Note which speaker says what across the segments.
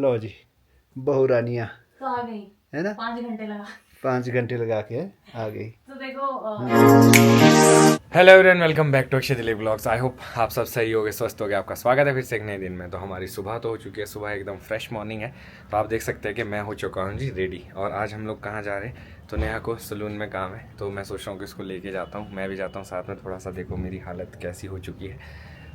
Speaker 1: लो जी बहू रानिया
Speaker 2: तो आ गई
Speaker 1: है ना, 5 घंटे लगा के आ गई।
Speaker 2: तो देखो
Speaker 3: hello everyone, welcome back to Akshay Dilip blogs. I hope आप सब सही होगे, स्वस्थ होगे। आपका स्वागत है फिर से एक नए दिन में। तो हमारी सुबह तो हो चुकी है, सुबह एकदम फ्रेश मॉर्निंग है। तो आप देख सकते हैं कि मैं हो चुका हूँ जी रेडी। और आज हम लोग कहाँ जा रहे हैं, तो नेहा को सलून में काम है, तो मैं सोच रहा हूँ कि इसको लेके जाता हूँ। मैं भी जाता हूँ साथ में। थोड़ा सा देखो मेरी हालत कैसी हो चुकी है,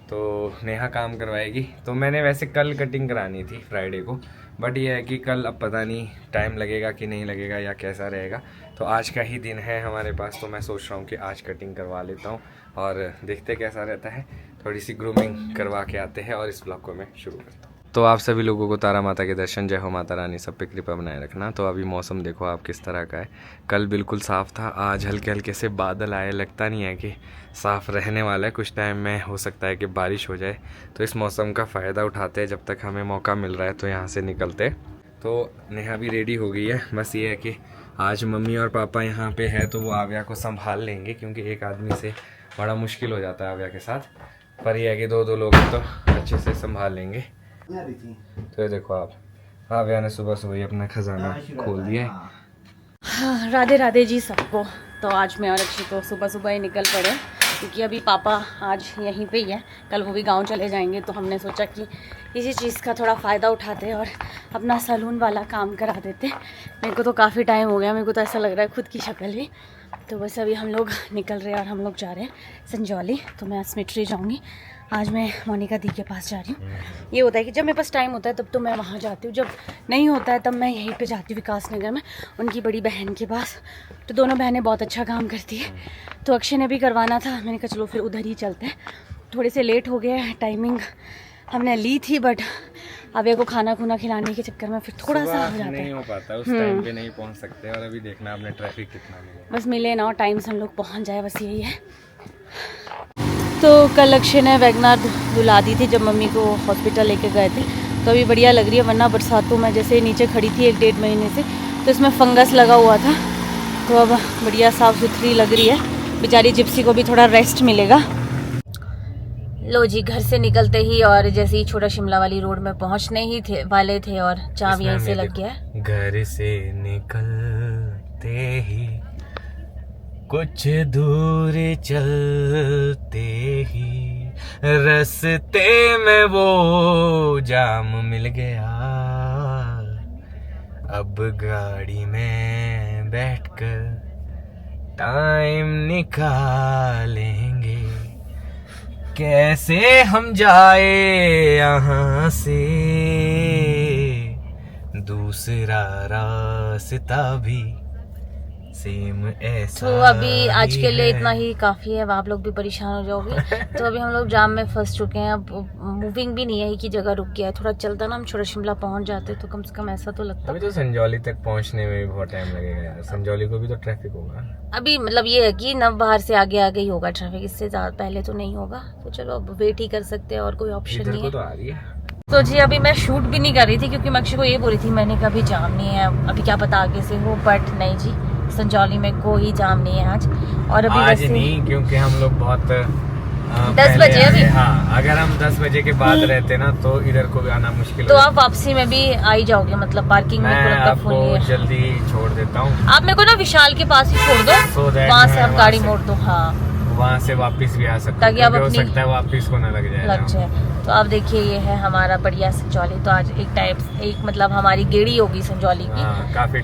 Speaker 3: तो नेहा काम करवाएगी। तो मैंने वैसे कल कटिंग करानी थी फ्राइडे को, बट ये है कि कल अब पता नहीं टाइम लगेगा कि नहीं लगेगा या कैसा रहेगा। तो आज का ही दिन है हमारे पास, तो मैं सोच रहा हूँ कि आज कटिंग करवा लेता हूँ और देखते कैसा रहता है। थोड़ी सी ग्रूमिंग करवा के आते हैं और इस ब्लॉग को मैं शुरू करता हूँ। तो आप सभी लोगों को तारा माता के दर्शन, जय हो माता रानी, सब पे कृपा बनाए रखना। तो अभी मौसम देखो आप किस तरह का है। कल बिल्कुल साफ़ था, आज हल्के हल्के से बादल आए। लगता नहीं है कि साफ़ रहने वाला है, कुछ टाइम में हो सकता है कि बारिश हो जाए। तो इस मौसम का फ़ायदा उठाते हैं, जब तक हमें मौका मिल रहा है तो यहाँ से निकलते। तो नेहा भी रेडी हो गई है। बस ये है कि आज मम्मी और पापा यहाँ पे है तो वो आव्या को संभाल लेंगे, क्योंकि एक आदमी से बड़ा मुश्किल हो जाता है आव्या के साथ। पर यह है कि दो लोग हैं तो अच्छे से संभाल लेंगे। तो ये देखो आप, आव्या ने सुबह सुबह ही अपना खजाना खोल दिया है।
Speaker 2: हाँ, राधे राधे जी सबको। तो आज मैं और अक्षय तो सुबह सुबह ही निकल पड़े, क्योंकि अभी पापा आज यहीं पे ही है, कल वो भी गांव चले जाएंगे। तो हमने सोचा कि इसी चीज़ का थोड़ा फ़ायदा उठाते और अपना सैलून वाला काम करा देते। मेरे को तो काफ़ी टाइम हो गया, मेरे को तो ऐसा लग रहा है खुद की शक्ल ही। तो बस अभी हम लोग निकल रहे हैं और हम लोग जा रहे हैं संजौली। तो मैं स्मिट्री जाऊँगी। आज मैं मोनिका दी के पास जा रही हूँ। ये होता है कि जब मेरे पास टाइम होता है तब तो मैं वहाँ जाती हूँ, जब नहीं होता है तब मैं यहीं पे जाती हूँ विकास नगर में उनकी बड़ी बहन के पास। तो दोनों बहनें बहुत अच्छा काम करती है। तो अक्षय ने भी करवाना था, मैंने कहा चलो फिर उधर ही चलते हैं। थोड़े से लेट हो गए, टाइमिंग हमने ली थी, बट अभी को खाना खुना खिलाने के चक्कर में फिर थोड़ा सा हो जाता है,
Speaker 3: नहीं हो पाता, उस टाइम पे नहीं पहुँच सकते। और अभी देखना आपने ट्रैफिक कितना मिलेगा।
Speaker 2: बस मिले ना टाइम से हम लोग पहुँच जाए, बस यही है। तो कल अक्षय ने वैगनार धुला दी थी जब मम्मी को हॉस्पिटल लेके गए थे, तो अभी बढ़िया लग रही है। वरना बरसातों में जैसे नीचे खड़ी थी 1-1.5 महीने से, तो इसमें फंगस लगा हुआ था। तो अब बढ़िया साफ़ सुथरी लग रही है। बेचारी जिप्सी को भी थोड़ा रेस्ट मिलेगा। लो जी, घर से निकलते ही और जैसे ही छोटा शिमला वाली रोड में पहुंचने ही वाले थे और जाम यहीं से लग गया।
Speaker 3: घर से निकलते ही कुछ दूर चलते ही रास्ते में वो जाम मिल गया। अब गाड़ी में बैठकर टाइम निकालेंगे, कैसे हम जाए यहाँ से, दूसरा रास्ता भी सेम ऐसा।
Speaker 2: तो अभी आज के लिए इतना ही काफ़ी है, अब आप लोग भी परेशान हो जाओगे। तो अभी हम लोग जाम में फंस चुके हैं। अब मूविंग भी नहीं है, एक ही जगह रुक गया है। थोड़ा चलता ना हम छोटा शिमला पहुंच जाते तो कम से कम ऐसा तो लगता।
Speaker 3: अभी तो संजौली तक पहुंचने में भी बहुत टाइम लगेगा यार। संजौली को भी तो ट्रैफिक होगा।
Speaker 2: अभी मतलब ये है कि नव बाहर से आगे आगे ही होगा ट्रैफिक, इससे ज़्यादा पहले तो नहीं होगा। तो चलो अब वेट ही कर सकते हैं, और कोई ऑप्शन नहीं है।
Speaker 3: तो आ रही है।
Speaker 2: तो जी अभी मैं शूट भी नहीं कर रही थी, क्योंकि मैं अक्षय को ये बोली थी, मैंने कहा अभी जाम नहीं है, अभी क्या पता आगे से हो। बट नहीं जी, संजौली में कोई जाम नहीं है आज। और अभी
Speaker 3: आज नहीं, क्योंकि हम लोग बहुत
Speaker 2: 10 बजे अभी।
Speaker 3: हाँ, अगर हम 10 बजे के बाद रहते ना तो इधर को आना मुश्किल।
Speaker 2: तो आप वापसी में भी आ ही जाओगे, मतलब पार्किंग में
Speaker 3: मैं
Speaker 2: पूरा
Speaker 3: आपको
Speaker 2: फुल है।
Speaker 3: जल्दी छोड़ देता हूँ।
Speaker 2: आप मेरे को ना विशाल के पास ही छोड़ दो, वहाँ से आप गाड़ी मोड़ दो। हाँ,
Speaker 3: वहाँ से वापस भी आ सकते,
Speaker 2: ताकि आप
Speaker 3: हो
Speaker 2: अपनी
Speaker 3: सकता है वापस को ना लग जाए।
Speaker 2: तो आप देखिए, ये है हमारा बढ़िया संजौली। तो आज एक मतलब हमारी गेड़ी होगी संजौली की।
Speaker 3: काफी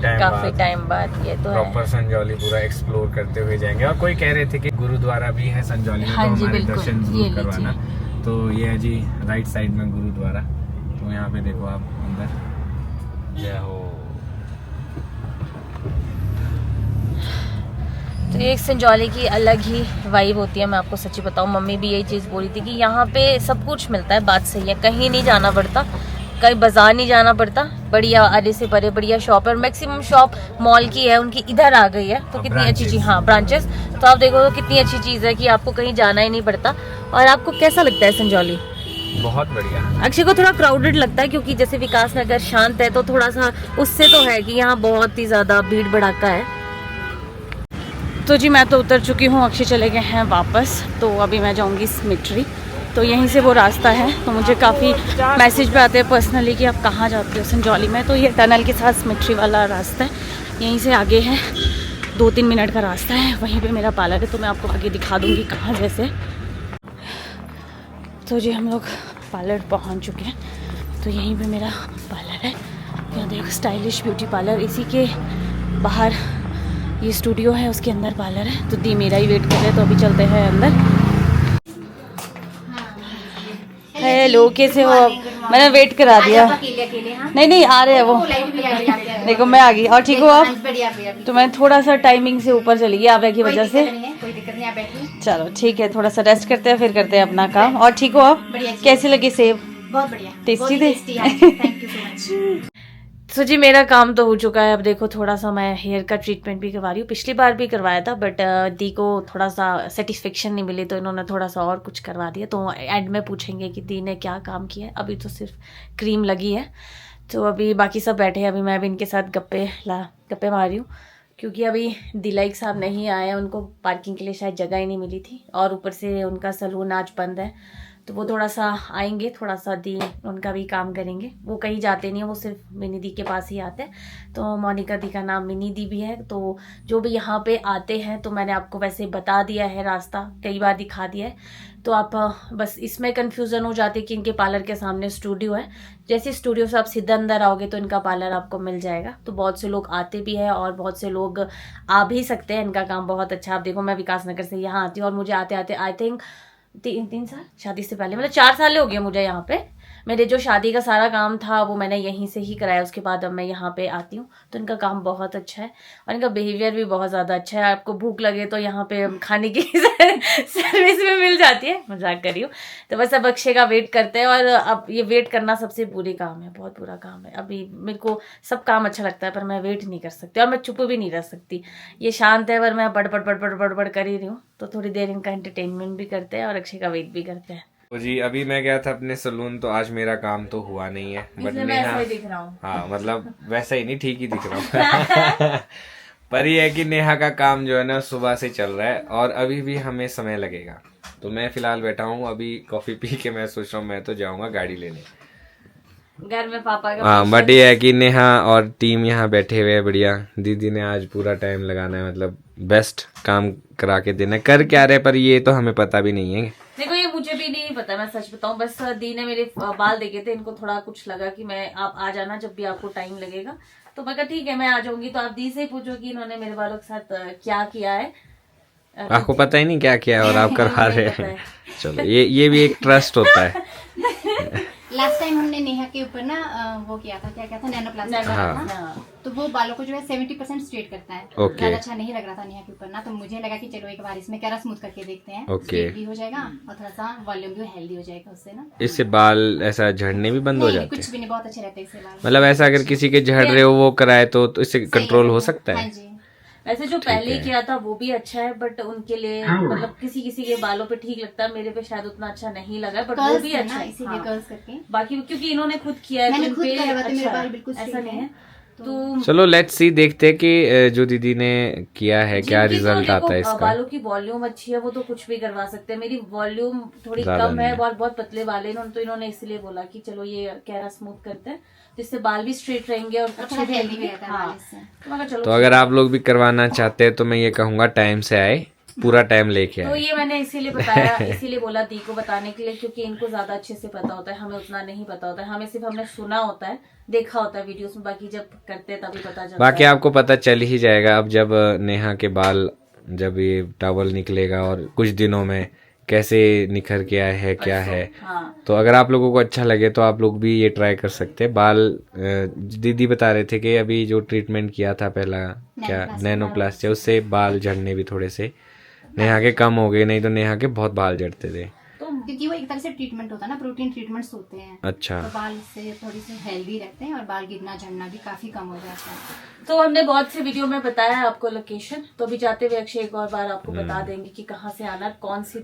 Speaker 3: टाइम
Speaker 2: बाद ये तो है।
Speaker 3: प्रॉपर संजौली पूरा एक्सप्लोर करते हुए जाएंगे। और कोई कह रहे थे कि गुरुद्वारा भी है संजौली में,
Speaker 2: हाँ
Speaker 3: तो
Speaker 2: जी,
Speaker 3: हमारे
Speaker 2: बिल्कुल,
Speaker 3: दर्शन
Speaker 2: ये
Speaker 3: जरूर करवाना। तो ये है जी राइट साइड में गुरुद्वारा। तो यहाँ पे देखो आप अंदर, जय हो।
Speaker 2: तो एक संजौली की अलग ही वाइब होती है। मैं आपको सच्ची बताऊं, मम्मी भी यही चीज़ बोली थी कि यहाँ पे सब कुछ मिलता है। बात सही है, कहीं नहीं जाना पड़ता, कहीं बाजार नहीं जाना पड़ता। बढ़िया अरे से बड़े बढ़िया शॉप है, और मैक्सिमम शॉप मॉल की है उनकी इधर आ गई है। तो कितनी अच्छी चीज़, हाँ ब्रांचेस। तो आप देखो तो कितनी अच्छी चीज़ है कि आपको कहीं जाना ही नहीं पड़ता। और आपको कैसा लगता है संजौली?
Speaker 3: बहुत बढ़िया।
Speaker 2: अक्षय को थोड़ा क्राउडेड लगता है, क्योंकि जैसे विकास नगर शांत है, तो थोड़ा सा उससे तो है कि यहाँ बहुत ही ज़्यादा भीड़ भड़ाका है। तो जी मैं तो उतर चुकी हूँ, अक्षय चले गए हैं वापस। तो अभी मैं जाऊँगी स्मिट्री। तो यहीं से वो रास्ता है। तो मुझे काफ़ी मैसेज पे आते हैं पर्सनली कि आप कहाँ जाते हो संजौली में। तो ये टनल के साथ सिमेट्री वाला रास्ता है, यहीं से आगे है 2-3 मिनट का रास्ता है। वहीं पे मेरा पार्लर है, तो मैं आपको आगे दिखा दूँगी कहाँ जैसे। तो जी हम लोग पार्लर पहुँच चुके हैं। तो यहीं पे मेरा पार्लर है, यहाँ देखो स्टाइलिश ब्यूटी पार्लर। इसी के बाहर ये स्टूडियो है, उसके अंदर पार्लर है। तो दी मेरा ही वेट कर रहे हैं, तो अभी चलते हैं अंदर। हेलो, कैसे हो आप? मैंने वेट करा दिया। नहीं आ रहे हैं वो। देखो मैं आ गई। और ठीक हो आप? तो मैं थोड़ा सा टाइमिंग से ऊपर चली गई आवे की वजह से। चलो ठीक है, थोड़ा सा रेस्ट करते हैं, फिर करते हैं अपना काम। और ठीक हो आप? कैसे लगे सेब?
Speaker 4: बहुत बढ़िया,
Speaker 2: टेस्टी थे।
Speaker 4: Thank you so much.
Speaker 2: तो जी मेरा काम तो हो चुका है। अब देखो थोड़ा सा मैं हेयर का ट्रीटमेंट भी करवा रही हूँ। पिछली बार भी करवाया था, बट दी को थोड़ा सा सेटिस्फेक्शन नहीं मिली, तो इन्होंने थोड़ा सा और कुछ करवा दिया। तो एंड में पूछेंगे कि दी ने क्या काम किया है। अभी तो सिर्फ क्रीम लगी है। तो अभी बाकी सब बैठे हैं, अभी मैं भी इनके साथ गप्पे मार रही हूँ, क्योंकि अभी दिलाइक साहब नहीं आए, उनको पार्किंग के लिए शायद जगह ही नहीं मिली थी। और ऊपर से उनका सलून आज बंद है, तो वो थोड़ा सा आएंगे, थोड़ा सा दी उनका भी काम करेंगे। वो कहीं जाते नहीं है, वो सिर्फ मिनी दी के पास ही आते हैं। तो मोनिका दी का नाम मिनी दी भी है। तो जो भी यहाँ पे आते हैं, तो मैंने आपको वैसे बता दिया है, रास्ता कई बार दिखा दिया है। तो आप बस इसमें कन्फ्यूज़न हो जाते कि इनके पार्लर के सामने स्टूडियो है। जैसे स्टूडियो से आप सीधा अंदर आओगे तो इनका पार्लर आपको मिल जाएगा। तो बहुत से लोग आते भी हैं और बहुत से लोग आ भी सकते हैं। इनका काम बहुत अच्छा। आप देखो मैं विकास नगर से यहाँ आती हूँ और मुझे आते आते आई थिंक 3 साल शादी से पहले, मतलब 4 साल हो गए मुझे यहाँ पे। मेरे जो शादी का सारा काम था वो मैंने यहीं से ही कराया। उसके बाद अब मैं यहाँ पे आती हूँ। तो इनका काम बहुत अच्छा है और इनका बिहेवियर भी बहुत ज़्यादा अच्छा है। आपको भूख लगे तो यहाँ पे खाने की सर्विस भी मिल जाती है। मजाक कर रही हूँ। तो बस अब अक्षय का वेट करते हैं। और अब ये वेट करना सबसे बुरी काम है, बहुत बुरा काम है। अभी मेरे को सब काम अच्छा लगता है, पर मैं वेट नहीं कर सकती और मैं चुप भी नहीं रह सकती। ये शांत है, पर मैं बड़ कर ही रही हूँ। तो थोड़ी देर इनका एंटरटेनमेंट भी करते हैं और अक्षय का वेट भी करते हैं।
Speaker 3: तो जी अभी मैं गया था अपने सलून, तो आज मेरा काम तो हुआ नहीं है, बट
Speaker 2: मैं ऐसा ही दिख रहा हूँ।
Speaker 3: हाँ मतलब वैसा ही नहीं, ठीक ही दिख रहा हूँ। पर ये है कि नेहा का काम जो है ना सुबह से चल रहा है और अभी भी हमें समय लगेगा। तो मैं फिलहाल बैठा हूँ, अभी कॉफी पी के मैं सोच रहा हूँ मैं तो जाऊंगा गाड़ी लेने
Speaker 2: घर में पापा का।
Speaker 3: हाँ, बट ये है कि नेहा और टीम यहाँ बैठे हुए हैं बढ़िया। दीदी ने आज पूरा टाइम लगाना है, मतलब बेस्ट काम करा के देना। कर क्या रहे पर ये तो हमें पता भी नहीं है।
Speaker 2: देखो ये मुझे भी नहीं पता, मैं सच बताऊं। बस दी ने मेरे बाल देखे थे, इनको थोड़ा कुछ लगा कि मैं आप आ जाना जब भी आपको टाइम लगेगा। तो मैं कहा ठीक है मैं आ जाऊंगी। तो आप दी से ही पूछो कि इन्होंने मेरे बालों के साथ क्या किया है।
Speaker 3: आपको पता ही नहीं क्या किया है और आप करवा रहे हैं। चलो ये भी एक ट्रस्ट होता है।
Speaker 4: लास्ट टाइम हमने नेहा के ऊपर ना वो किया था, क्या था, नैनोप्लास्टिक
Speaker 3: हाँ।
Speaker 4: तो वो बालों को जो है 70% स्ट्रेट करता है।
Speaker 3: ओके।
Speaker 4: ज्यादा अच्छा नहीं लग रहा था नेहा के ऊपर ना, तो मुझे लगा कि चलो एक बार इसमें कैरा स्मूथ करके देखते हैं।
Speaker 3: ओके।
Speaker 4: स्ट्रेट भी हो जाएगा और थोड़ा सा वॉल्यूम भी हेल्दी हो जाएगा उससे ना।
Speaker 3: इससे बाल ऐसा झड़ने भी बंद हो
Speaker 4: नहीं,
Speaker 3: जाते
Speaker 4: कुछ
Speaker 3: हैं?
Speaker 4: भी नहीं, बहुत अच्छे रहते हैं इससे बाल।
Speaker 3: मतलब ऐसा अगर किसी के झड़ रहे हो वो कराए तो इससे कंट्रोल हो सकता
Speaker 4: हाँ
Speaker 3: है?
Speaker 4: जी।
Speaker 2: वैसे जो पहले किया था वो भी अच्छा है, बट उनके लिए मतलब किसी किसी के बालों पे ठीक लगता है, मेरे पे शायद उतना अच्छा नहीं लगा, बट वो भी अच्छा है
Speaker 4: इसीलिए कर्ल्स करके।
Speaker 2: बाकी क्योंकि इन्होंने खुद किया है,
Speaker 4: मैंने
Speaker 2: तो
Speaker 4: खुद
Speaker 2: इन पे
Speaker 4: करा हुआ था, मेरे
Speaker 2: अच्छा
Speaker 4: बाल
Speaker 2: है,
Speaker 4: बिल्कुल
Speaker 2: ऐसा
Speaker 4: straight
Speaker 2: नहीं है।
Speaker 4: है।
Speaker 2: तो
Speaker 3: चलो लेट्स सी, देखते हैं कि जो दीदी ने किया है क्या
Speaker 2: जिनकी तो
Speaker 3: रिजल्ट
Speaker 2: देखो,
Speaker 3: आता है इसका।
Speaker 2: बालों की वॉल्यूम अच्छी है, वो तो कुछ भी करवा सकते हैं। मेरी वॉल्यूम थोड़ी
Speaker 3: ज्यादा
Speaker 2: कम
Speaker 3: नहीं
Speaker 2: है,
Speaker 3: है।
Speaker 2: बहुत पतले बाल है। तो इन्होंने इसलिए बोला कि चलो ये कैरा स्मूथ करते हैं, जिससे बाल भी स्ट्रेट रहेंगे और अच्छे
Speaker 4: थोड़ा हेल्दी भी
Speaker 2: रहेंगे।
Speaker 4: रहता है
Speaker 2: हाँ,
Speaker 4: बाल इससे।
Speaker 2: तो मैं कहा चलो
Speaker 3: तो अगर आप लोग भी करवाना चाहते हैं तो मैं ये कहूंगा टाइम से आए, पूरा टाइम लेके
Speaker 2: तो
Speaker 3: आए।
Speaker 2: ये मैंने इसीलिए बताया, इसीलिए बोला दी को बताने के लिए, क्योंकि इनको ज्यादा अच्छे से पता होता है, हमें उतना नहीं पता होता है। हमें सिर्फ हमने सुना होता है, देखा होता है वीडियोस में, बाकी जब करते हैं तभी पता चलता
Speaker 3: बाकी
Speaker 2: है।
Speaker 3: आपको पता चल ही जाएगा अब जब नेहा के बाल, जब ये टॉवल निकलेगा और कुछ दिनों में कैसे निखर के आए है क्या है।
Speaker 2: हाँ,
Speaker 3: तो अगर आप लोगों को अच्छा लगे तो आप लोग भी ये ट्राई कर सकते हैं। बाल दीदी बता रहे थे कि अभी जो ट्रीटमेंट किया था पहला, क्या नैनोप्लास्टिक, उससे बाल झड़ने भी थोड़े से नेहा के कम हो गए, नहीं तो नेहा के बहुत बाल झड़ते थे।
Speaker 4: तो क्योंकि वो एक तरह से ट्रीटमेंट होता है ना, प्रोटीन ट्रीटमेंट्स होते हैं।
Speaker 3: अच्छा।
Speaker 4: तो बाल से थोड़ी सी हेल्दी रहते हैं और बाल गिरना झड़ना भी काफी कम हो जाता है।
Speaker 2: तो हमने बहुत से वीडियो में बताया है आपको लोकेशन, तो अभी जाते हुए अक्षय एक और बार आपको बता देंगे कि कहाँ से आना, कौन सी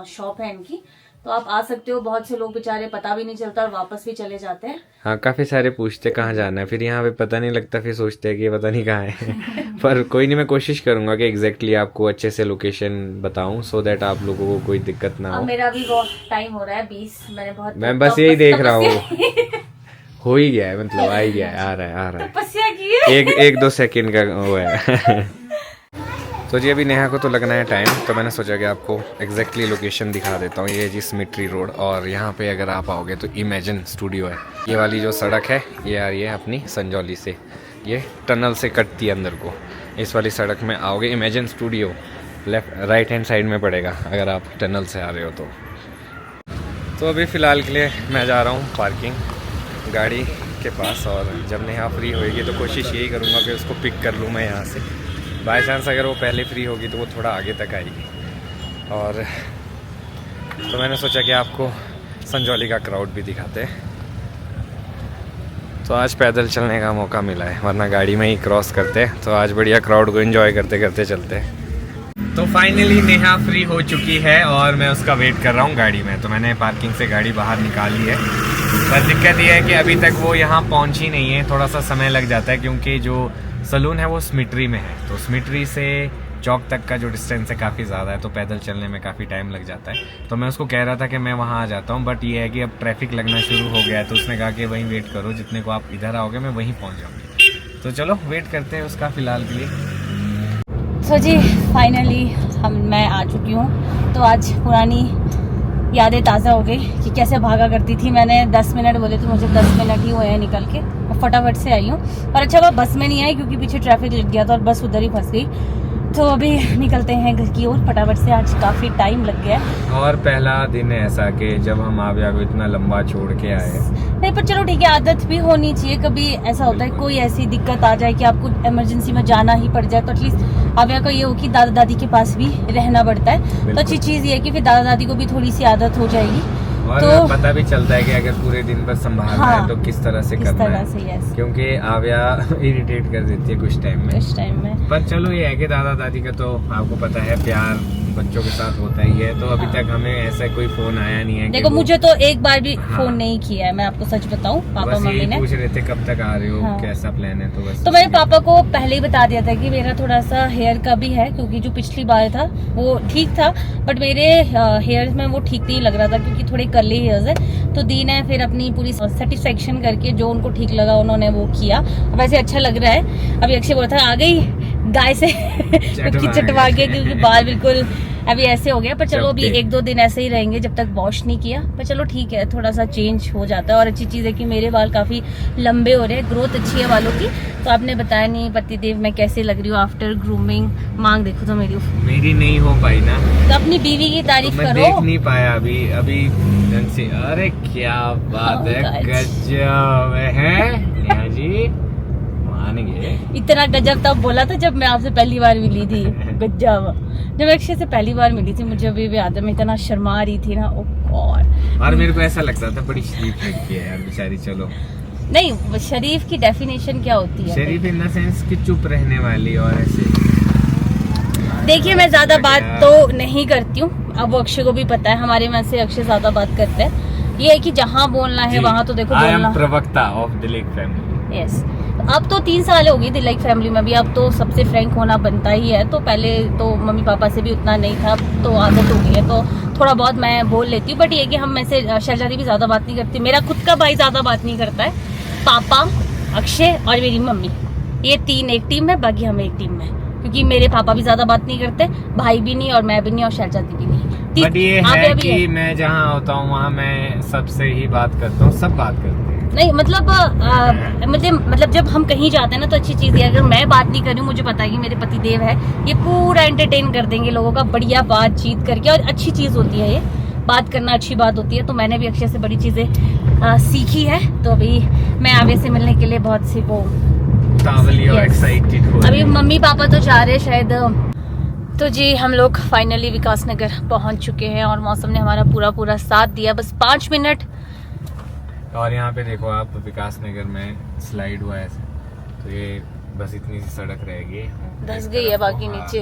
Speaker 2: शॉप है इनकी। तो आप आ सकते हो। बहुत से लोग बेचारे पता भी नहीं चलता और वापस भी चले जाते हैं।
Speaker 3: हाँ, काफ़ी सारे पूछते कहाँ जाना है, फिर यहाँ पे पता नहीं लगता, फिर सोचते हैं कि ये पता नहीं कहाँ है। पर कोई नहीं, मैं कोशिश करूँगा कि एग्जैक्टली आपको अच्छे से लोकेशन बताऊँ, सो दैट आप लोगों को कोई दिक्कत ना
Speaker 2: अब
Speaker 3: हो।
Speaker 2: मेरा भी बहुत टाइम हो रहा है 20, मैंने बहुत
Speaker 3: मैं बस यही देख रहा हूँ। हो ही गया है, मतलब आ ही गया है, आ रहा है
Speaker 2: तपस्या की है।
Speaker 3: एक 2 सेकंड का वो है। तो जी अभी नेहा को तो लगना है टाइम, तो मैंने सोचा कि आपको एग्जैक्टली लोकेशन दिखा देता हूँ। ये जी स्मिट्री रोड, और यहाँ पे अगर आप आओगे तो इमेजिन स्टूडियो है। ये वाली जो सड़क है ये आ रही है अपनी संजौली से, ये टनल से कटती है अंदर को। इस वाली सड़क में आओगे, imagine studio left right hand side में पड़ेगा अगर आप टनल से आ रहे हो तो अभी फ़िलहाल के लिए मैं जा रहा हूँ पार्किंग गाड़ी के पास, और जब नेहा फ्री होएगी तो कोशिश यही करूँगा कि उसको पिक कर लूँ मैं यहाँ से। बाय चांस अगर वो पहले फ्री होगी तो वो थोड़ा आगे तक आएगी। और तो मैंने सोचा कि आपको संजौली का क्राउड भी दिखाते हैं। तो आज पैदल चलने का मौका मिला है, वरना गाड़ी में ही क्रॉस करते। तो आज बढ़िया क्राउड को एंजॉय करते करते चलते हैं। तो फाइनली नेहा फ्री हो चुकी है और मैं उसका वेट कर रहा हूँ गाड़ी में। तो मैंने पार्किंग से गाड़ी बाहर निकाली है, पर दिक्कत ये है कि अभी तक वो यहाँ पहुँची नहीं है। थोड़ा सा समय लग जाता है क्योंकि जो सलून है वो स्मिट्री में है, तो स्मिट्री से चौक तक का जो डिस्टेंस है काफ़ी ज़्यादा है, तो पैदल चलने में काफ़ी टाइम लग जाता है। तो मैं उसको कह रहा था कि मैं वहाँ आ जाता हूँ, बट ये है कि अब ट्रैफिक लगना शुरू हो गया है, तो उसने कहा कि वहीं वेट करो, जितने को आप इधर आओगे मैं वहीं पहुँच जाऊँगी। तो चलो वेट करते हैं उसका फ़िलहाल के लिए।
Speaker 2: तो जी फाइनली मैं आ चुकी हूँ। तो आज पुरानी यादें ताज़ा हो गई कि कैसे भागा करती थी। मैंने 10 मिनट बोले तो मुझे 10 मिनट ही हुए हैं निकल के, मैं फटाफट से आई हूँ। और अच्छा वो बस में नहीं आई क्योंकि पीछे ट्रैफिक लग गया था और बस उधर ही फंस गई। तो अभी निकलते हैं घर की ओर फटाफट से, आज काफ़ी टाइम लग गया है।
Speaker 3: और पहला दिन है ऐसा कि जब हम आव्या को इतना लंबा छोड़ के आए।
Speaker 2: नहीं पर चलो ठीक है, आदत भी होनी चाहिए। कभी ऐसा होता है कोई ऐसी दिक्कत आ जाए कि आपको इमरजेंसी में जाना ही पड़ जाए, तो एटलीस्ट आव्या को ये हो कि दादा दादी के पास भी रहना पड़ता है। तो अच्छी चीज़ ये है कि फिर दादा दादी को भी थोड़ी सी आदत हो जाएगी,
Speaker 3: और
Speaker 2: तो
Speaker 3: पता भी चलता है कि अगर पूरे दिन भर संभालना
Speaker 2: हाँ,
Speaker 3: है तो किस तरह से करना
Speaker 2: तरह
Speaker 3: है।
Speaker 2: से, यस।
Speaker 3: क्योंकि आव्या इरिटेट कर देती है कुछ टाइम में। पर चलो ये है कि दादा दादी का तो आपको पता है प्यार बच्चों के साथ होता ही है। तो अभी तक हमें ऐसा कोई फोन आया नहीं है।
Speaker 2: देखो मुझे तो एक बार भी फोन नहीं किया है, मैं आपको सच बताऊं। पापा मम्मी ने
Speaker 3: पूछ रहे थे कब तक आ रहे हो,
Speaker 2: हाँ।
Speaker 3: कैसा प्लान है, तो बस
Speaker 2: तो मैंने पापा को पहले ही बता दिया था कि मेरा थोड़ा सा हेयर का भी है, क्योंकि जो पिछली बार था वो ठीक था बट मेरे हेयर में वो ठीक नहीं लग रहा था क्योंकि थोड़े कर्ली हेयर्स है। तो दी ने फिर अपनी पूरी सेटिस्फेक्शन करके जो उनको ठीक लगा उन्होंने वो किया। वैसे अच्छा लग रहा है। अभी अक्षय बोला था आ गई गाय से चटवा के, क्योंकि बाल बिल्कुल अभी ऐसे हो गया। पर चलो अभी 1-2 दिन ऐसे ही रहेंगे जब तक वॉश नहीं किया। पर चलो ठीक है, थोड़ा सा चेंज हो जाता है। और अच्छी चीज़ है कि मेरे बाल काफ़ी लंबे हो रहे हैं, ग्रोथ अच्छी है बालों की। तो आपने बताया नहीं पतिदेव मैं कैसे लग रही हूँ आफ्टर ग्रूमिंग। मांग देखो तो मेरी
Speaker 3: नहीं हो पाई ना,
Speaker 2: तो अपनी बीवी की तारीफ
Speaker 3: मैं
Speaker 2: करो।
Speaker 3: देख नहीं पाया अभी ढंग से। अरे क्या बात है, गजब है नेहा जी, मान गए।
Speaker 2: इतना गजब तब बोला था जब मैं आपसे पहली बार मिली थी। गजब जब अक्षय से पहली बार मिली थी, मुझे अभी भी याद है, मैं इतना शर्मा रही थी ना। ओ गॉड। और
Speaker 3: मेरे को ऐसा लगता था बड़ी शरीफ लड़की है यार बेचारी। चलो
Speaker 2: नहीं, शरीफ की डेफिनेशन क्या होती है?
Speaker 3: शरीफ इन द सेंस कि चुप रहने वाली और ऐसे।
Speaker 2: देखिए मैं ज्यादा बात तो नहीं करती हूँ, अब वो अक्षय को भी पता है, हमारे में से अक्षय ज्यादा बात करते हैं। ये है कि जहाँ बोलना है वहाँ तो देखो बोलना।
Speaker 3: प्रवक्ता ऑफ दिलीप फैमिली।
Speaker 2: यस, अब तो 3 साल हो गई दिलीप फैमिली में भी, अब तो सबसे फ्रैंक होना बनता ही है। तो पहले तो मम्मी पापा से भी उतना नहीं था, तो आदत हो गई है, तो थोड़ा बहुत मैं बोल लेती हूँ। बट ये कि हम में से शहजादी भी ज्यादा बात नहीं करती। मेरा खुद का भाई ज्यादा बात नहीं करता है, पापा, अक्षय और मेरी मम्मी, ये 3 एक टीम में, बाकी हम एक टीम में। क्योंकि मेरे पापा भी ज्यादा बात नहीं करते, भाई भी नहीं और मैं भी नहीं और शहजादी भी नहीं।
Speaker 3: बट ये है कि मैं जहाँ होता हूँ वहाँ मैं सबसे ही बात करता हूँ, सब बात करते हैं।
Speaker 2: नहीं मतलब जब हम कहीं जाते हैं ना तो अच्छी चीज़ है, अगर मैं बात नहीं कर रही हूँ, मुझे पता है कि मेरे पति देव है, ये पूरा एंटरटेन कर देंगे लोगों का बढ़िया बातचीत करके। और अच्छी चीज़ होती है, ये बात करना अच्छी बात होती है। तो मैंने भी अक्षय से बड़ी चीज़ें सीखी है। तो अभी मैं आगे से मिलने के लिए बहुत सी वो
Speaker 3: एक्साइटेड हो।
Speaker 2: अभी मम्मी पापा तो जा रहे शायद। तो जी हम लोग फाइनली विकास नगर पहुंच चुके हैं और मौसम ने हमारा पूरा साथ दिया, बस 5 मिनट।
Speaker 3: और यहाँ पे देखो आप, विकास नगर में स्लाइड हुआ है, तो ये बस इतनी सी सड़क रहेगी,
Speaker 2: धस गई है बाकी नीचे।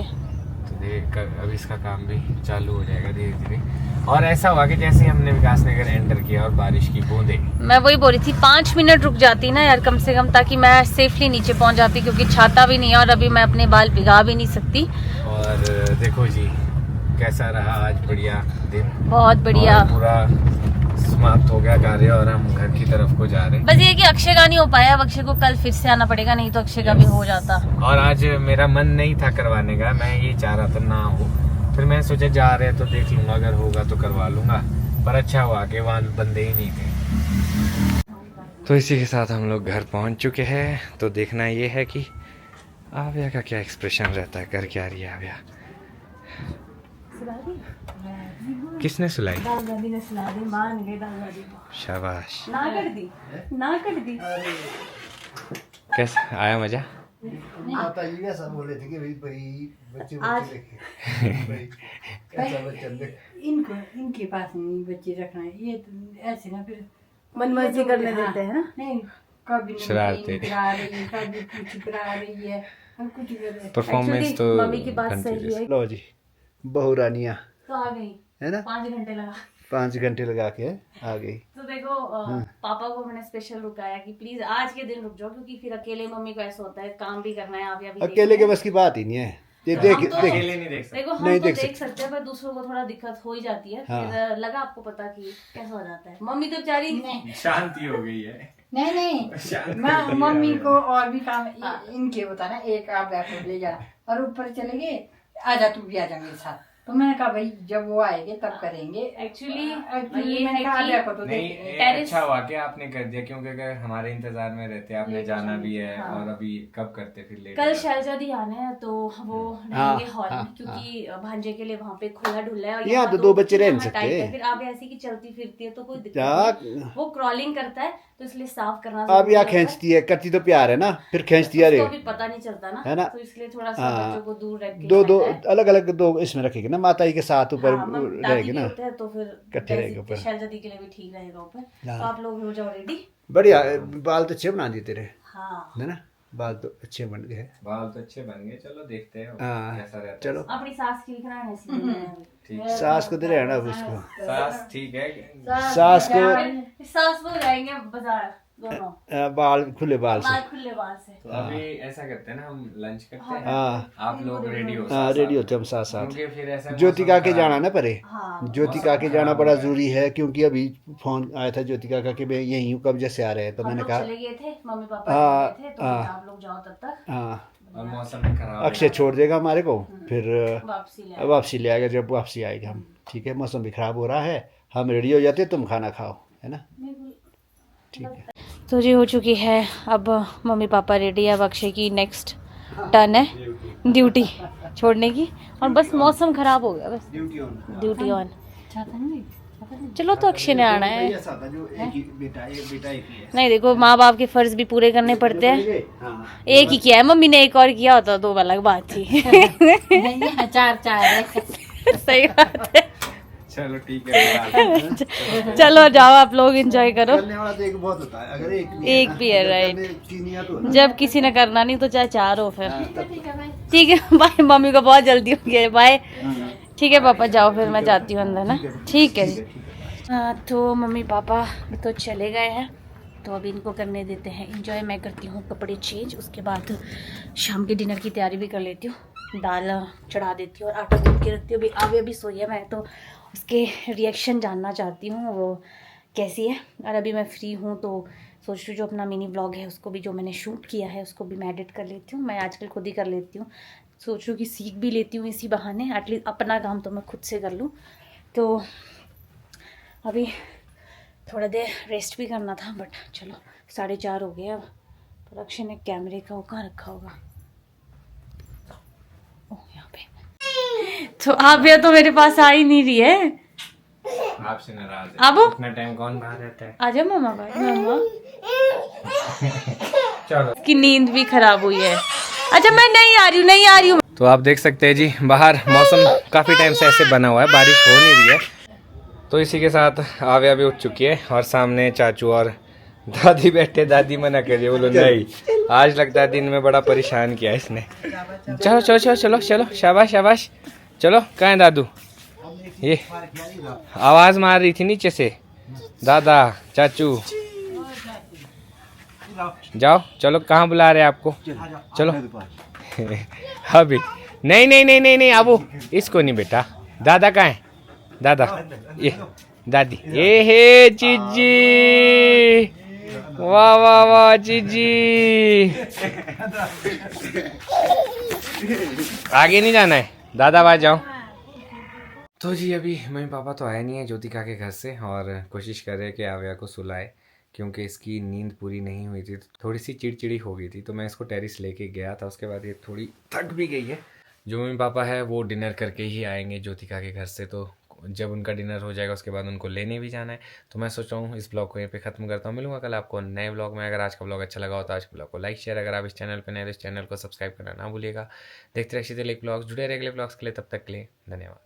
Speaker 3: तो अभी इसका काम भी चालू हो जाएगा धीरे धीरे। और ऐसा हुआ कि जैसे ही हमने विकास नगर एंटर किया और बारिश की बूंदें,
Speaker 2: मैं वही बोल रही थी 5 मिनट रुक जाती ना यार कम से कम, ताकि मैं सेफली नीचे पहुंच जाती, क्योंकि छाता भी नहीं है और अभी मैं अपने बाल भिगा भी नहीं सकती।
Speaker 3: और देखो जी कैसा रहा आज बढ़िया दिन,
Speaker 2: बहुत बढ़िया।
Speaker 3: और पूरा समाप्त हो गया कार्य और हम घर की तरफ को जा रहे हैं।
Speaker 2: बस ये कि अक्षय का नहीं हो पाया, अब अक्षय को कल फिर से आना पड़ेगा, नहीं तो अक्षय का भी हो जाता।
Speaker 3: और आज मेरा मन नहीं था करवाने का, मैं ये चाह रहा था ना हो, फिर मैंने सोचा जा रहे हैं तो देख लूंगा, अगर होगा तो करवा लूंगा। पर अच्छा हुआ कि वहाँ बंदे ही नहीं थे। तो इसी के साथ हम लोग घर पहुँच चुके हैं। तो देखना ये है कि आव्या का क्या एक्सप्रेशन रहता है, कर क्या रही है आव्या। किसने सुलाई?
Speaker 2: दादी ने सुला दी, मान गई दादी को।
Speaker 3: शाबाश।
Speaker 2: ना कर दी, ना कर दी।
Speaker 3: कैसा आया मजा?
Speaker 1: माता जी ऐसा बोल रहे थे कि भाई बच्चे
Speaker 2: आज-
Speaker 1: देखे भाई ऐसा बच्चा देख।
Speaker 5: इनके पास नहीं बच्चे रखना है, ये तो ऐसे ना फिर
Speaker 2: मनमर्जी करने देते हैं ना।
Speaker 5: नहीं, कभी
Speaker 3: शरारतें।
Speaker 5: करा रही है, कभी कुछ करा रही है, हम कुछ कर रहे हैं।
Speaker 3: परफॉर्मेंस
Speaker 2: Actually,
Speaker 3: तो
Speaker 2: मम्मी की बात सही
Speaker 3: continuous।
Speaker 2: है।
Speaker 1: लो जी बहू रानियाँ
Speaker 2: तो आ गई,
Speaker 1: है ना,
Speaker 2: 5 घंटे लगा।
Speaker 1: 5 घंटे लगा के आ गई।
Speaker 2: तो देखो पापा को मैंने स्पेशल रुकाया कि प्लीज आज के दिन रुक जाओ, क्योंकि फिर अकेले मम्मी को ऐसा होता है काम भी करना है, आप या भी
Speaker 1: अकेले के बस की बात ही नहीं है ये। देख
Speaker 2: हम तो-
Speaker 1: देख
Speaker 3: नहीं देख सकते।
Speaker 2: देखो हम
Speaker 1: नहीं
Speaker 2: तो
Speaker 1: देख
Speaker 2: देख सकते हैं, पर दूसरों को थोड़ा दिक्कत हो ही जाती है।
Speaker 1: हाँ।
Speaker 2: फिर लगा आपको पता कि कैसा हो जाता है। मम्मी तो बेचारी
Speaker 3: शांति हो गई है।
Speaker 5: नहीं मैं मम्मी को और भी काम इनके होता ना, एक आप बैठो ले जा और ऊपर चले गए, आजा तू भी आजा मेरे साथ। तो मैंने कहा भाई जब वो आएंगे तब करेंगे।
Speaker 2: एक्चुअली
Speaker 5: Actually
Speaker 2: ये
Speaker 5: मैंने
Speaker 2: है
Speaker 5: कहा
Speaker 2: कि
Speaker 5: आजा को तो
Speaker 3: नहीं
Speaker 5: देखेंगे।
Speaker 2: टेरिस-
Speaker 3: अच्छा हुआ कि आपने कर दिया, क्योंकि अगर हमारे इंतजार में रहते आपने जाना भी है
Speaker 2: हाँ।
Speaker 3: और अभी कब करते फिर लेट
Speaker 2: कल
Speaker 3: हो जाता।
Speaker 2: शैलजा दी आना है, तो वो
Speaker 1: हाँ,
Speaker 2: रहेंगे हॉल में,
Speaker 1: हाँ,
Speaker 2: क्योंकि भांजे के लिए वहाँ पे खुला डुल्ला है और
Speaker 1: यहाँ तो 2 बच्चे रह नहीं
Speaker 2: यहाँ टाइट
Speaker 1: सकते।
Speaker 2: है। फिर आप ऐसी की चलती फिरती है तो कोई दिक्कत
Speaker 1: क्या
Speaker 2: नहीं। वो क्रॉलिंग करता है तो इसलिए साफ करना
Speaker 1: अब
Speaker 2: जरूरी
Speaker 1: यहाँ
Speaker 2: होता है।
Speaker 1: खींचती है, करती तो प्यार है ना, फिर खींचती है।
Speaker 2: उसको
Speaker 1: अरे
Speaker 2: अभी पता नहीं चलता ना,
Speaker 1: है ना?
Speaker 2: तो इसलिए थोड़ा सा
Speaker 1: हाँ।
Speaker 2: बच्चों को दूर रख के
Speaker 1: दो
Speaker 2: रहता है।
Speaker 1: अलग अलग 2 इसमें रखेगी ना, माता जी के साथ ऊपर
Speaker 2: हाँ, दादी
Speaker 1: रहेगी
Speaker 2: भी
Speaker 1: ना,
Speaker 2: होते हैं तो फिर
Speaker 1: इकट्ठे रहेंगे ऊपर।
Speaker 2: शैलजा दी के लिए भी ठीक रहेगा ऊपर।
Speaker 1: हाँ।
Speaker 2: तो आप लोग हो जाओ रेडी।
Speaker 1: बढ़िया। बाल तो अच्छे बना दिए तेरे,
Speaker 2: हाँ
Speaker 1: है ना, बाल तो अच्छे बन गए।
Speaker 3: बाल तो अच्छे बन गए, चलो देखते हैं
Speaker 1: हाँ,
Speaker 3: कैसा रहता है।
Speaker 1: चलो
Speaker 2: अपनी सास की लिखना है इसलिए
Speaker 3: ठीक।
Speaker 1: सास को दे रहे हैं ना अब इसको।
Speaker 3: सास ठीक है।
Speaker 1: सास को
Speaker 2: सास को जाएंगे बाजार दोनों,
Speaker 1: बाल खुले बाल से।
Speaker 2: बाल खुले बाल से।
Speaker 3: तो अभी ऐसा करते हैं ना, हम लंच करते हैं,
Speaker 1: हाँ
Speaker 3: आप लोग रेडी हो
Speaker 1: हाँ, रेडी होते हम साथ साथ।
Speaker 3: क्योंकि फिर ऐसा
Speaker 1: ज्योतिका के जाना ना परे,
Speaker 2: हाँ
Speaker 1: ज्योतिका के जाना बड़ा जरूरी है, क्योंकि अभी फोन आया था ज्योतिका का कि मैं यहीं हूँ, कब जैसे आ रहे हैं, तो
Speaker 2: हम
Speaker 1: मैंने
Speaker 2: लोग
Speaker 1: कहा
Speaker 2: चले गए थे, मम्मी पापा
Speaker 1: हाँ,
Speaker 2: चले गए थे, तो
Speaker 1: हाँ।
Speaker 2: आप लोग जाओ तब तक,
Speaker 1: हाँ
Speaker 3: और मौसम खराब
Speaker 1: अक्षय छोड़ देगा हमारे को, फिर
Speaker 2: वापसी ले
Speaker 1: वापसी ले आएगा जब वापसी आएगा हम। ठीक है, मौसम भी खराब हो रहा है, हम रेडी हो जाते, तुम खाना खाओ, है ना, ठीक है।
Speaker 2: तो जी हो चुकी है, अब मम्मी पापा रेडी है। अब अक्षय की नेक्स्ट टर्न है ड्यूटी छोड़ने की, और बस मौसम खराब हो गया, बस ड्यूटी ऑन। चलो तो अक्षय ने आना है। नहीं देखो, माँ बाप के फर्ज भी पूरे करने पड़ते हैं। एक ही किया है, मम्मी ने एक और किया होता तो अलग बात थी।
Speaker 5: नहीं, चार है।
Speaker 2: सही बात है।
Speaker 3: चलो ठीक है।
Speaker 2: चलो जाओ, आप लोग एंजॉय करो।
Speaker 1: करने वाला तो एक बहुत होता है, अगर
Speaker 2: एक भी है, राइट।
Speaker 1: तो
Speaker 2: जब किसी ने करना नहीं तो चाहे 4 हो फिर। ठीक है बाय, मम्मी को बहुत जल्दी हो गया है, बाय। ठीक है पापा जाओ, फिर मैं जाती हूँ अंदर ना। ठीक है जी। तो मम्मी पापा तो चले गए हैं, तो अभी इनको करने देते हैं एंजॉय। मैं करती हूँ कपड़े चेंज, उसके बाद शाम के डिनर की तैयारी भी कर लेती हूँ, दाल चढ़ा देती हूँ और आटा गूंथ के रखती हूँ। अभी आवे भी सोई है, मैं तो उसके रिएक्शन जानना चाहती हूँ वो कैसी है। और अभी मैं फ्री हूँ तो सोच रही हूँ जो अपना मिनी व्लॉग है उसको भी, जो मैंने शूट किया है उसको भी मैं एडिट कर लेती हूँ। मैं आजकल खुद ही कर लेती हूँ, सोच रही हूँ कि सीख भी लेती हूँ इसी बहाने, एटलीस्ट अपना काम तो मैं खुद से कर लूँ। तो अभी थोड़ा देर रेस्ट भी करना था, बट चलो 4:30 हो गए। अब प्रोडक्शन ने कैमरे का वो कहाँ रखा होगा, ओह यहाँ पे। तो आप भी तो मेरे पास आ ही नहीं रही है,
Speaker 3: आपसे नाराज है।
Speaker 2: आबो
Speaker 3: इतना टाइम कौन बाहर रहता है।
Speaker 2: आ जाओ मामा भाई, मामा
Speaker 3: चलो,
Speaker 2: की नींद भी खराब हुई है। अच्छा मैं नहीं आ रही हूँ, नहीं आ रही हूँ।
Speaker 3: तो आप देख सकते हैं जी, बाहर मौसम काफ़ी टाइम से ऐसे बना हुआ है, बारिश हो नहीं रही है। तो इसी के साथ आव्या भी उठ चुकी है और सामने चाचू और दादी बैठे। दादी मना कर रही है, बोलो नहीं आज लगता है दिन में बड़ा परेशान किया इसने। चलो चलो चलो चलो चलो, शाबाश शाबाश। चलो, कहाँ है दादू? ये आवाज मार रही थी नीचे से, दादा चाचू। जाओ चलो, कहाँ बुला रहे हैं आपको? चलो अभी नहीं नहीं नहीं नहीं नहीं, आबू इसको नहीं बेटा। दादा कहाँ है? दादा, ये दादी। ए हे चीजी, वाह वाह वाह चीजी। आगे नहीं जाना है दादा, बाहर जाओ। तो जी अभी मम्मी पापा तो आए नहीं है ज्योतिका के घर से, और कोशिश कर रहे हैं कि आव्या को सुलाए, क्योंकि इसकी नींद पूरी नहीं हुई थी, थोड़ी सी चिड़चिड़ी हो गई थी। तो मैं इसको टेरिस लेके गया था, उसके बाद ये थोड़ी थक भी गई है। जो मम्मी पापा है वो डिनर करके ही आएंगे ज्योतिका के घर से, तो जब उनका डिनर हो जाएगा उसके बाद उनको लेने भी जाना है। तो मैं सोच रहा हूँ इस ब्लॉग को यहीं पे ख़त्म करता हूँ। मिलूंगा कल आपको नए ब्लॉग में। अगर आज का ब्लॉग अच्छा लगा हो तो आज के ब्लॉग को लाइक शेयर, अगर आप इस चैनल पर नए तो इस चैनल को सब्सक्राइब करना ना भूलिएगा। देखते रहिए दिलीप ब्लॉग्स, जुड़े रहिए अगले ब्लॉग्स के लिए। तब तक के लिए धन्यवाद।